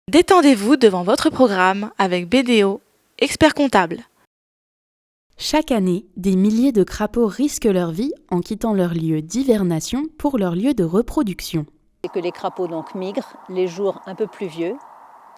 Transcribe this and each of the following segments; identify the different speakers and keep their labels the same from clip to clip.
Speaker 1: Détendez-vous devant votre programme avec BDO, expert comptable.
Speaker 2: Chaque année, des milliers de crapauds risquent leur vie en quittant leur lieu d'hivernation pour leur lieu de reproduction.
Speaker 3: Et que les crapauds donc migrent les jours un peu pluvieux.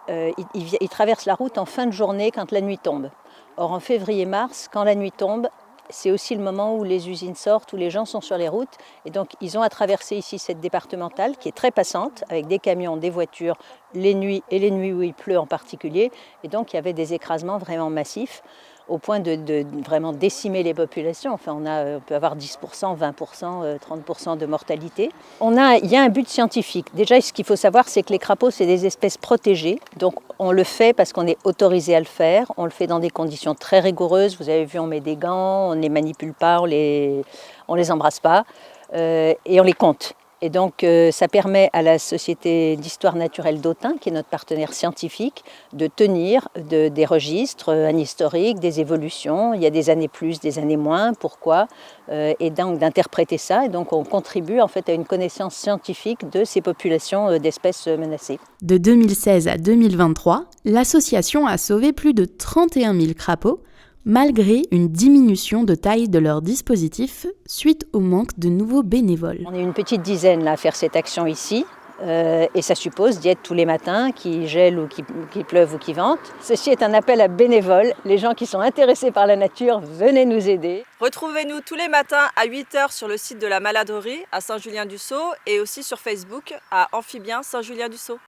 Speaker 3: Ils traversent la route en fin de journée quand la nuit tombe. Or en février-mars, quand la nuit tombe, c'est aussi le moment où les usines sortent, où les gens sont sur les routes. Et donc ils ont à traverser ici cette départementale qui est très passante, avec des camions, des voitures, les nuits et les nuits où il pleut en particulier. Et donc il y avait des écrasements vraiment massifs, au point de vraiment décimer les populations. Enfin, on peut avoir 10%, 20%, 30% de mortalité. Il y a un but scientifique. Déjà, ce qu'il faut savoir, c'est que les crapauds, c'est des espèces protégées. Donc, on le fait parce qu'on est autorisé à le faire. On le fait dans des conditions très rigoureuses. Vous avez vu, on met des gants, on ne les manipule pas, on les embrasse pas et on les compte. Et donc, ça permet à la Société d'histoire naturelle d'Autun, qui est notre partenaire scientifique, de tenir des registres, un historique, des évolutions. Il y a des années plus, des années moins. Pourquoi et donc d'interpréter ça. Et donc, on contribue en fait à une connaissance scientifique de ces populations d'espèces menacées.
Speaker 2: De 2016 à 2023, l'association a sauvé plus de 31 000 crapauds, malgré une diminution de taille de leur dispositif suite au manque de nouveaux bénévoles.
Speaker 3: On est une petite dizaine là, à faire cette action ici. Et ça suppose d'y être tous les matins, qu'il gèle ou qu'il pleuve ou qu'il vente. Ceci est un appel à bénévoles. Les gens qui sont intéressés par la nature, venez nous aider.
Speaker 4: Retrouvez-nous tous les matins à 8h sur le site de la Maladerie à Saint-Julien-du-Sault et aussi sur Facebook à Amphibien Saint-Julien-du-Sault.